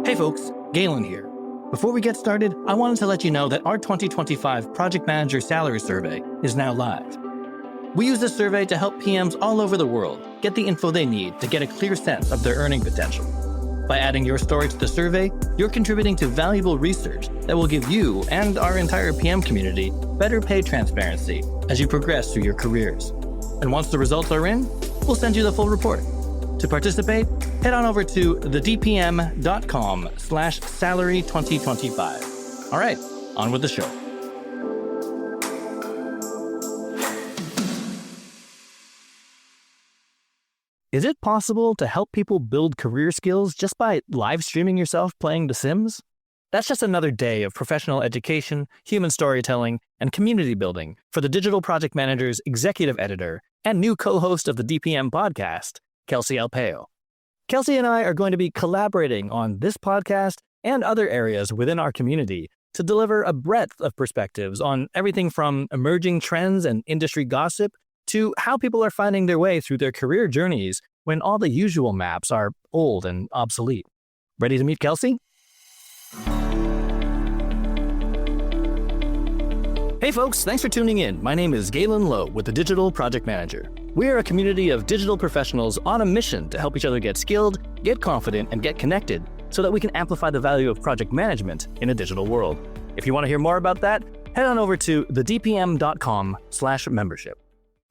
Hey folks, Galen here. Before we get started, I wanted to let you know that our 2025 Project Manager Salary Survey is now live. We use this survey to help PMs all over the world get the info they need to get a clear sense of their earning potential. By adding your story to the survey, you're contributing to valuable research that will give you and our entire PM community better pay transparency as you progress through your careers. And once the results are in, we'll send you the full report. To participate, head on over to thedpm.com/salary2025. All right, on with the show. Is it possible to help people build career skills just by live streaming yourself playing The Sims? That's just another day of professional education, human storytelling, and community building for the Digital Project Manager's executive editor and new co-host of the DPM Podcast, Kelsey Alpaio. Kelsey and I are going to be collaborating on this podcast and other areas within our community to deliver a breadth of perspectives on everything from emerging trends and industry gossip to how people are finding their way through their career journeys when all the usual maps are old and obsolete. Ready to meet Kelsey? Hey folks, thanks for tuning in. My name is Galen Low with the Digital Project Manager. We're a community of digital professionals on a mission to help each other get skilled, get confident, and get connected so that we can amplify the value of project management in a digital world. If you want to hear more about that, head on over to thedpm.com/membership.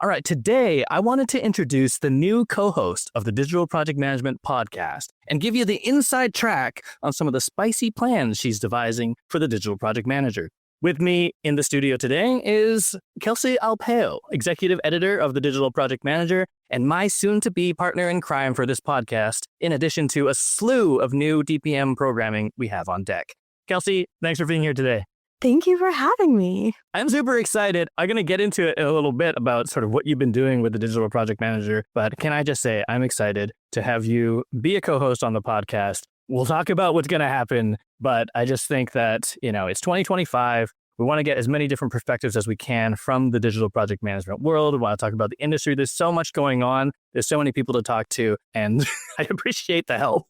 All right, today I wanted to introduce the new co-host of the Digital Project Management Podcast and give you the inside track on some of the spicy plans she's devising for the Digital Project Manager. With me in the studio today is Kelsey Alpaio, executive editor of the Digital Project Manager, and my soon-to-be partner in crime for this podcast, in addition to a slew of new DPM programming we have on deck. Kelsey, thanks for being here today. Thank you for having me. I'm super excited. I'm going to get into it in a little bit about sort of what you've been doing with the Digital Project Manager, but can I just say I'm excited to have you be a co-host on the podcast. We'll talk about what's going to happen, but I just think that, it's 2025. We want to get as many different perspectives as we can from the digital project management world. We want to talk about the industry. There's so much going on. There's so many people to talk to, and I appreciate the help.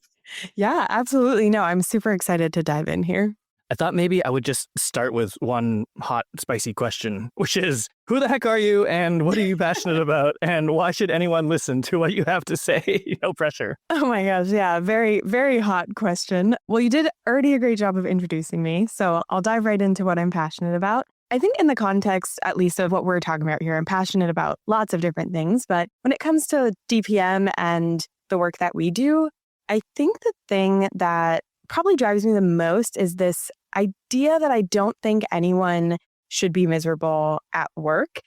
Yeah, absolutely. No, I'm super excited to dive in here. I thought maybe I would just start with one hot, spicy question, which is, who the heck are you and what are you passionate about? And why should anyone listen to what you have to say? No pressure. Oh my gosh. Yeah. Very, very hot question. Well, you did already a great job of introducing me. So I'll dive right into what I'm passionate about. I think in the context, at least of what we're talking about here, I'm passionate about lots of different things. But when it comes to DPM and the work that we do, I think the thing that probably drives me the most is this idea that I don't think anyone should be miserable at work,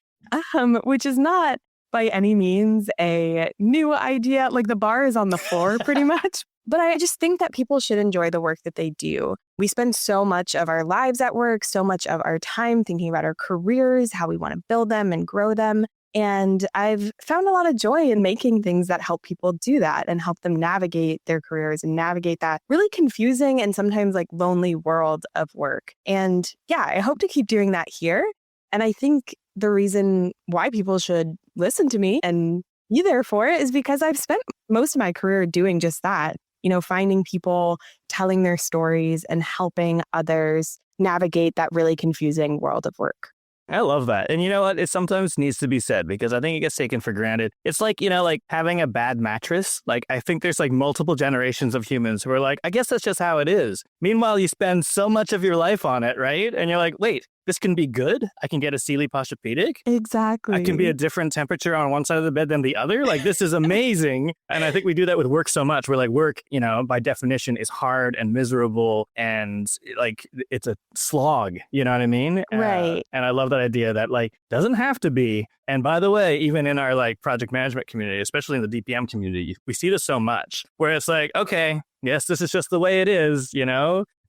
which is not by any means a new idea. Like the bar is on the floor pretty much. But I just think that people should enjoy the work that they do. We spend so much of our lives at work, so much of our time thinking about our careers, how we want to build them and grow them. And I've found a lot of joy in making things that help people do that and help them navigate their careers and navigate that really confusing and sometimes like lonely world of work. And yeah, I hope to keep doing that here. And I think the reason why people should listen to me and be there for it is because I've spent most of my career doing just that, finding people, telling their stories and helping others navigate that really confusing world of work. I love that. And you know what? It sometimes needs to be said because I think it gets taken for granted. It's like, like having a bad mattress. Like, I think there's like multiple generations of humans who are like, I guess that's just how it is. Meanwhile, you spend so much of your life on it, right? And you're like, wait, this can be good. I can get a Sealy Posturepedic. Exactly. I can be a different temperature on one side of the bed than the other. Like, this is amazing. And I think we do that with work so much. We're like, work, by definition is hard and miserable and like it's a slog. You know what I mean? Right. And I love that idea that like doesn't have to be. And by the way, even in our like project management community, especially in the DPM community, we see this so much where it's like, okay, yes, this is just the way it is,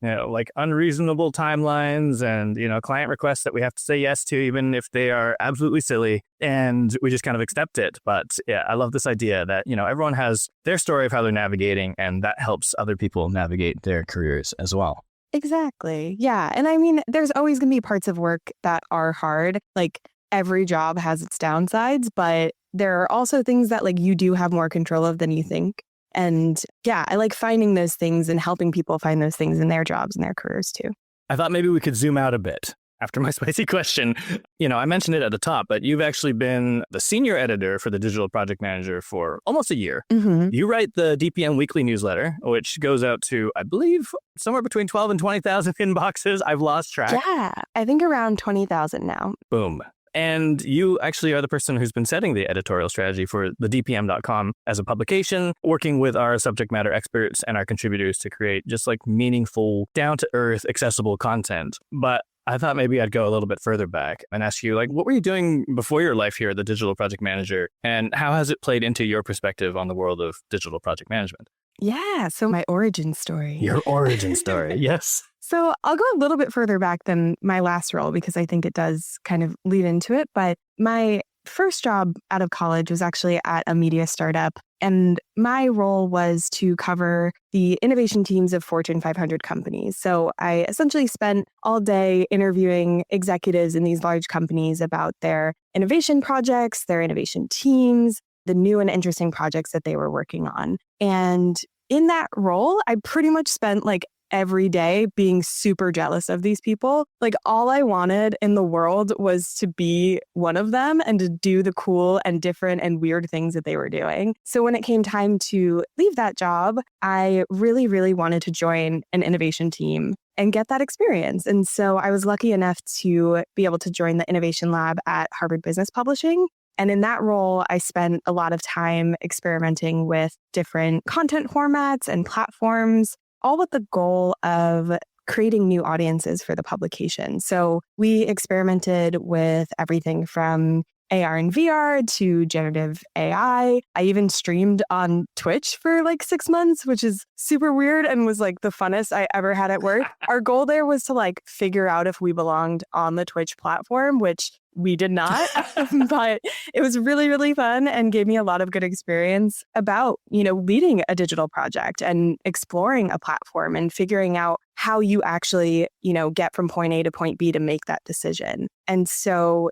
like unreasonable timelines and, client requests that we have to say yes to, even if they are absolutely silly. And we just kind of accept it. But yeah, I love this idea that, everyone has their story of how they're navigating and that helps other people navigate their careers as well. Exactly. Yeah. And I mean, there's always going to be parts of work that are hard. Like every job has its downsides, but there are also things that like you do have more control of than you think. And yeah, I like finding those things and helping people find those things in their jobs and their careers too. I thought maybe we could zoom out a bit after my spicy question. I mentioned it at the top, but you've actually been the senior editor for the Digital Project Manager for almost a year. Mm-hmm. You write the DPM weekly newsletter, which goes out to, I believe, somewhere between 12 and 20,000 inboxes. I've lost track. Yeah, I think around 20,000 now. Boom. And you actually are the person who's been setting the editorial strategy for the DPM.com as a publication, working with our subject matter experts and our contributors to create just like meaningful, down-to-earth, accessible content. But I thought maybe I'd go a little bit further back and ask you, like, what were you doing before your life here at the Digital Project Manager? And how has it played into your perspective on the world of digital project management? Yeah, so my origin story. Your origin story, yes. So I'll go a little bit further back than my last role because I think it does kind of lead into it. But my first job out of college was actually at a media startup. And my role was to cover the innovation teams of Fortune 500 companies. So I essentially spent all day interviewing executives in these large companies about their innovation projects, their innovation teams, the new and interesting projects that they were working on. And in that role, I pretty much spent like every day being super jealous of these people. Like all I wanted in the world was to be one of them and to do the cool and different and weird things that they were doing. So when it came time to leave that job, I really, really wanted to join an innovation team and get that experience. And so I was lucky enough to be able to join the innovation lab at Harvard Business Publishing. And in that role, I spent a lot of time experimenting with different content formats and platforms, all with the goal of creating new audiences for the publication. So we experimented with everything from AR and VR to generative AI. I even streamed on Twitch for like 6 months, which is super weird and was like the funnest I ever had at work. Our goal there was to like figure out if we belonged on the Twitch platform, which we did not, but it was really, really fun and gave me a lot of good experience about, leading a digital project and exploring a platform and figuring out how you actually, get from point A to point B to make that decision. And so,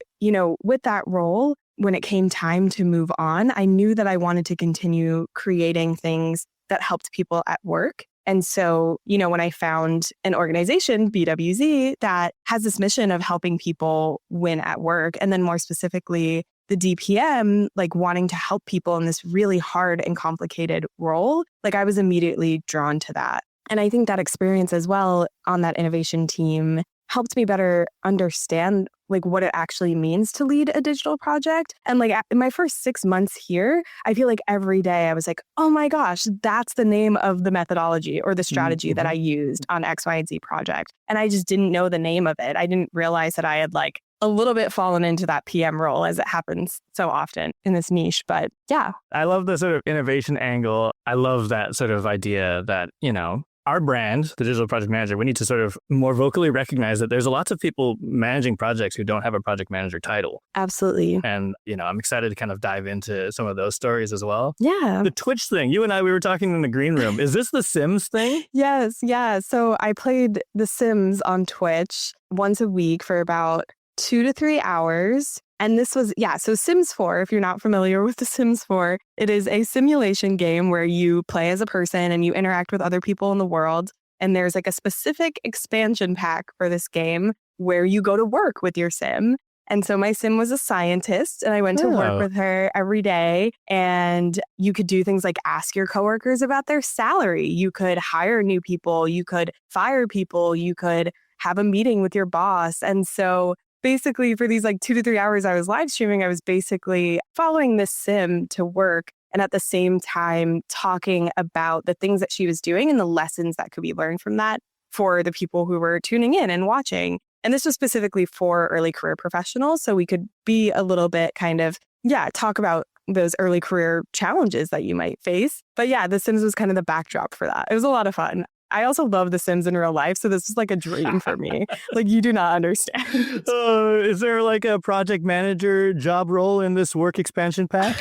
with that role, when it came time to move on, I knew that I wanted to continue creating things that helped people at work. And so, when I found an organization, BWZ, that has this mission of helping people win at work, and then more specifically, the DPM, like wanting to help people in this really hard and complicated role, like I was immediately drawn to that. And I think that experience as well on that innovation team helped me better understand like what it actually means to lead a digital project. And like in my first 6 months here, I feel like every day I was like, oh my gosh, that's the name of the methodology or the strategy that I used on X, Y, and Z project. And I just didn't know the name of it. I didn't realize that I had like a little bit fallen into that PM role as it happens so often in this niche. But yeah. I love the sort of innovation angle. I love that sort of idea that, our brand, the Digital Project Manager, we need to sort of more vocally recognize that there's lots of people managing projects who don't have a project manager title. Absolutely. And, I'm excited to kind of dive into some of those stories as well. Yeah. The Twitch thing, you and I, we were talking in the green room. Is this the Sims thing? Yes. Yeah. So I played The Sims on Twitch once a week for about 2 to 3 hours. And this was, so Sims 4, if you're not familiar with The Sims 4, it is a simulation game where you play as a person and you interact with other people in the world. And there's like a specific expansion pack for this game where you go to work with your sim. And so my sim was a scientist and I went to work with her every day. And you could do things like ask your coworkers about their salary. You could hire new people. You could fire people. You could have a meeting with your boss. And so basically, for these like 2 to 3 hours I was live streaming, I was basically following this sim to work and at the same time talking about the things that she was doing and the lessons that could be learned from that for the people who were tuning in and watching. And this was specifically for early career professionals. So we could be a little bit kind of, talk about those early career challenges that you might face. But The Sims was kind of the backdrop for that. It was a lot of fun. I also love The Sims in real life, so this is like a dream for me. Like, you do not understand. Is there like a project manager job role in this work expansion pack?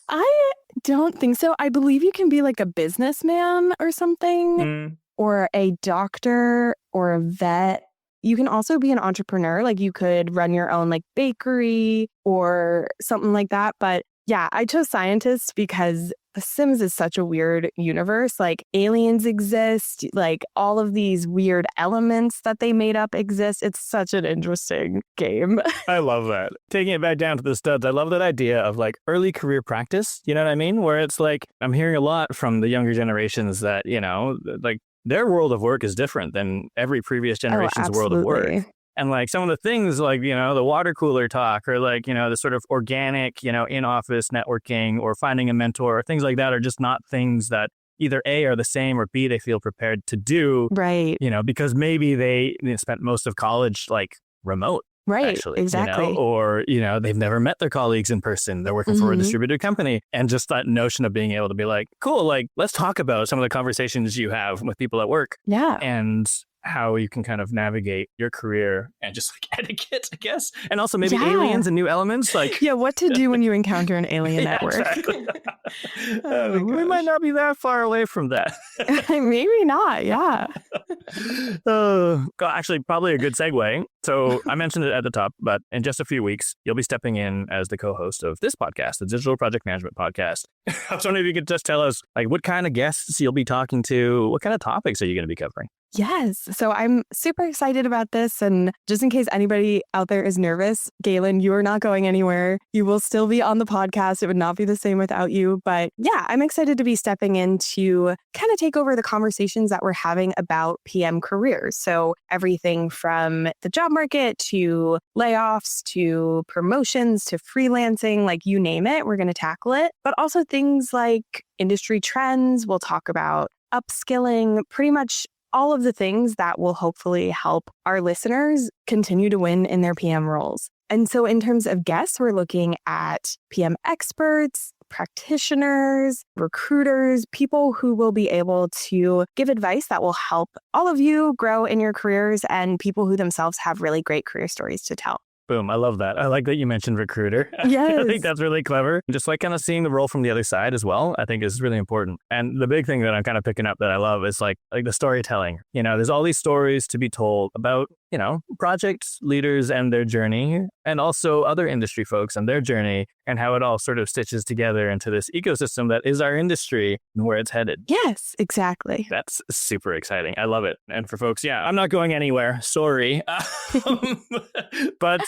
I don't think so. I believe you can be like a businessman or something, or a doctor or a vet. You can also be an entrepreneur. Like, you could run your own like bakery or something like that. But I chose scientist because The Sims is such a weird universe. Like aliens exist, like all of these weird elements that they made up exist. It's such an interesting game. I love that. Taking it back down to the studs, I love that idea of like early career practice. You know what I mean? Where it's like, I'm hearing a lot from the younger generations that, like their world of work is different than every previous generation's world of work. And like some of the things like, the water cooler talk or like, the sort of organic, in-office networking or finding a mentor or things like that are just not things that either A, are the same or B, they feel prepared to do. Right. Because maybe they spent most of college like remote. Right, actually, exactly. Or, they've never met their colleagues in person. They're working for a distributed company. And just that notion of being able to be like, cool, like, let's talk about some of the conversations you have with people at work. Yeah. And how you can kind of navigate your career and just like etiquette, I guess. And also maybe aliens and new elements. Like, yeah, what to do when you encounter an alien at work. Exactly. We might not be that far away from that. Maybe not, yeah. Actually, probably a good segue. So I mentioned it at the top, but in just a few weeks, you'll be stepping in as the co-host of this podcast, the Digital Project Management Podcast. I was wondering if you could just tell us like what kind of guests you'll be talking to, what kind of topics are you going to be covering? Yes. So I'm super excited about this. And just in case anybody out there is nervous, Galen, you are not going anywhere. You will still be on the podcast. It would not be the same without you. But yeah, I'm excited to be stepping in to kind of take over the conversations that we're having about PM careers. So everything from the job market to layoffs to promotions to freelancing, like you name it, we're going to tackle it. But also things like industry trends. We'll talk about upskilling, pretty much all of the things that will hopefully help our listeners continue to win in their PM roles. And so in terms of guests, we're looking at PM experts, practitioners, recruiters, people who will be able to give advice that will help all of you grow in your careers and people who themselves have really great career stories to tell. Boom. I love that. I like that you mentioned recruiter. Yes. I think that's really clever. Just like kind of seeing the role from the other side as well, I think is really important. And the big thing that I'm kind of picking up that I love is like the storytelling. There's all these stories to be told about, project leaders and their journey, and also other industry folks and their journey, and how it all sort of stitches together into this ecosystem that is our industry and where it's headed. Yes, exactly. That's super exciting. I love it. And for folks, I'm not going anywhere. Sorry. But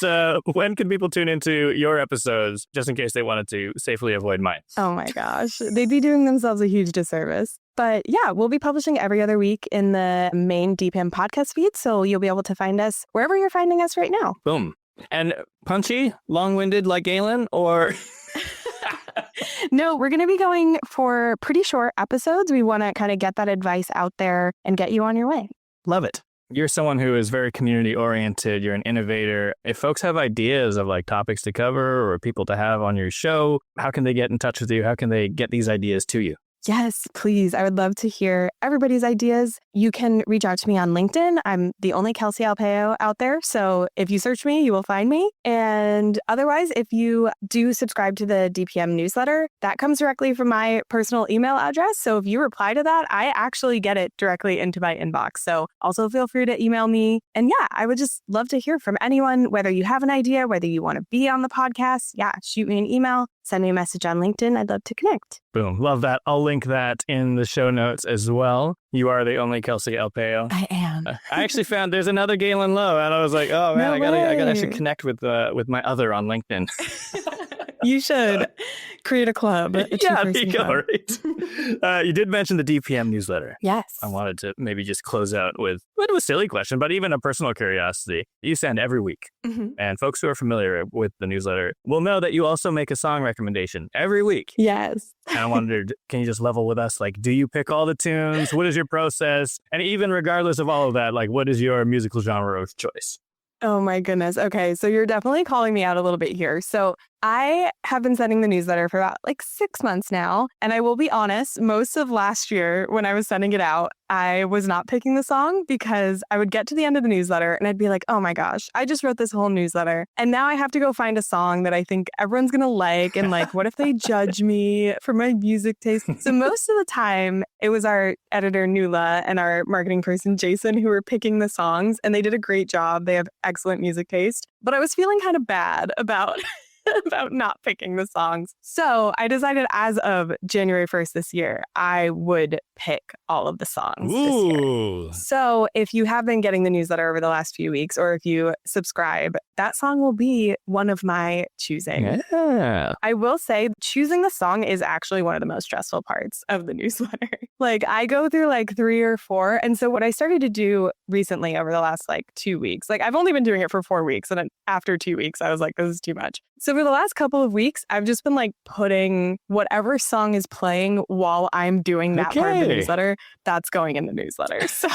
when can people tune into your episodes just in case they wanted to safely avoid mine? Oh my gosh. They'd be doing themselves a huge disservice. But yeah, we'll be publishing every other week in the main DPM podcast feed. So you'll be able to find us wherever you're finding us right now. Boom. And punchy, long-winded like Galen, or... No, we're going to be going for pretty short episodes. We want to kind of get that advice out there and get you on your way. Love it. You're someone who is very community oriented. You're an innovator. If folks have ideas of like topics to cover or people to have on your show, how can they get in touch with you? How can they get these ideas to you? Yes, please. I would love to hear everybody's ideas. You can reach out to me on LinkedIn. I'm the only Kelsey Alpaio out there. So if you search me, you will find me. And otherwise, if you do subscribe to the DPM newsletter, that comes directly from my personal email address. So if you reply to that, I actually get it directly into my inbox. So also feel free to email me. And yeah, I would just love to hear from anyone, whether you have an idea, whether you want to be on the podcast. Yeah, shoot me an email. Send me a message on LinkedIn. I'd love to connect. Boom. Love that. I'll link that in the show notes as well. You are the only Kelsey Alpaio. I am. I actually found there's another Galen Low, and I was like, oh man, No I gotta way. actually connect with my other on LinkedIn. You should create a club. There you go. Right. You did mention the DPM newsletter. Yes. I wanted to maybe just close out with a silly question, but even a personal curiosity. You send every week, and folks who are familiar with the newsletter will know that you also make a song recommendation every week. Yes. And I wondered, can you just level with us? Like, do you pick all the tunes? What is your process? And even regardless of all of that, like, what is your musical genre of choice? Oh my goodness. Okay. So you're definitely calling me out a little bit here. So I have been sending the newsletter for about 6 months now. And I will be honest, most of last year when I was sending it out, I was not picking the song because I would get to the end of the newsletter and I'd be like, oh my gosh, I just wrote this whole newsletter. And now I have to go find a song that I think everyone's going to like. And what if they judge me for my music taste? So most of the time it was our editor, Nuala, and our marketing person, Jason, who were picking the songs. And they did a great job. They have excellent music taste. But I was feeling kind of bad about about not picking the songs. So I decided as of January 1st this year, I would pick all of the songs this year. So if you have been getting the newsletter over the last few weeks, or if you subscribe, that song will be one of my choosing. Yeah. I will say choosing the song is actually one of the most stressful parts of the newsletter. Like I go through like 3 or 4. And so what I started to do recently over the last like 2 weeks, like I've only been doing it for 4 weeks. And then after 2 weeks, I was like, this is too much. So for the last couple of weeks, I've just been like putting whatever song is playing while I'm doing that part of the newsletter, that's going in the newsletter. So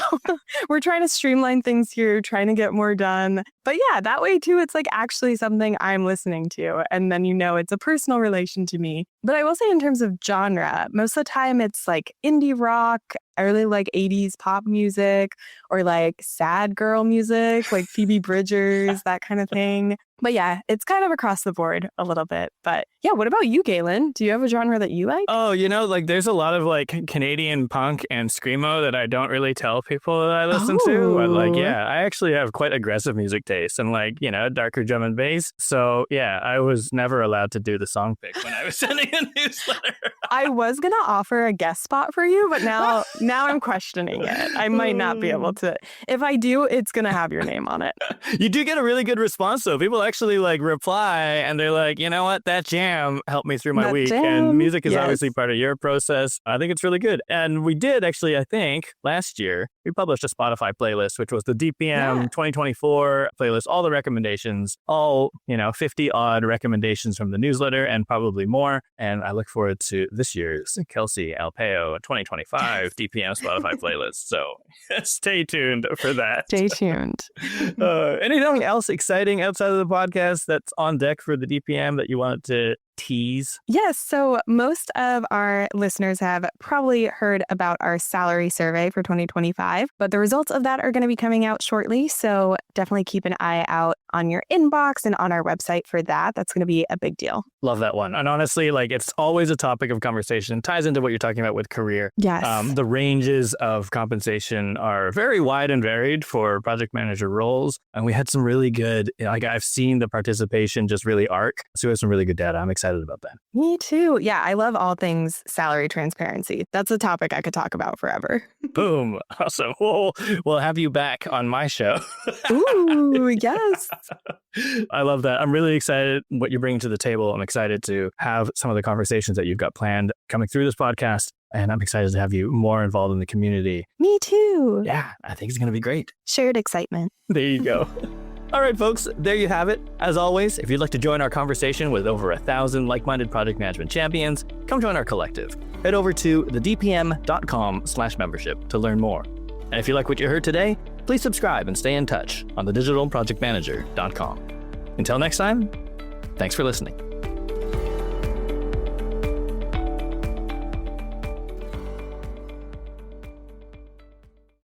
we're trying to streamline things here, trying to get more done. But yeah, that way too, it's like actually something I'm listening to. And then, it's a personal relation to me. But I will say in terms of genre, most of the time it's like indie rock. I really like 80s pop music or like sad girl music, like Phoebe Bridgers, that kind of thing. But yeah, it's kind of across the board a little bit. But yeah, what about you, Galen? Do you have a genre that you like? Oh, like there's a lot of like Canadian punk and screamo that I don't really tell people that I listen to. But like, yeah, I actually have quite aggressive music taste and like, darker drum and bass. So yeah, I was never allowed to do the song pick when I was sending a newsletter. I was going to offer a guest spot for you, but now I'm questioning it. I might not be able to. If I do, it's going to have your name on it. You do get a really good response, though. People actually like reply and they're like, you know what? That jam helped me through my week. And music is obviously part of your process. I think it's really good. And we did actually, I think, last year, we published a Spotify playlist, which was the DPM 2024 playlist, all the recommendations, all, 50 odd recommendations from the newsletter and probably more. And I look forward to this year's Kelsey Alpaio 2025 DPM Spotify playlist. So stay tuned for that. Stay tuned. Anything else exciting outside of the podcast that's on deck for the DPM that you wanted to tease? Yes. So most of our listeners have probably heard about our salary survey for 2025, but the results of that are going to be coming out shortly. So definitely keep an eye out on your inbox and on our website for that. That's going to be a big deal. Love that one. And honestly, like it's always a topic of conversation. Ties into what you're talking about with career. Yes. The ranges of compensation are very wide and varied for project manager roles. And we had some really good, like I've seen the participation just really arc. So we have some really good data. I'm excited about that. Me too. Yeah, I love all things salary transparency. That's a topic I could talk about forever. Boom. Awesome. We'll have you back on my show. Ooh, yes. I love that. I'm really excited what you're bringing to the table. I'm excited to have some of the conversations that you've got planned coming through this podcast. And I'm excited to have you more involved in the community. Me too. Yeah, I think it's going to be great. Shared excitement. There you go. All right, folks, there you have it. As always, if you'd like to join our conversation with over 1,000 like-minded project management champions, come join our collective. Head over to thedpm.com/membership to learn more. And if you like what you heard today, please subscribe and stay in touch on thedigitalprojectmanager.com. Until next time, thanks for listening.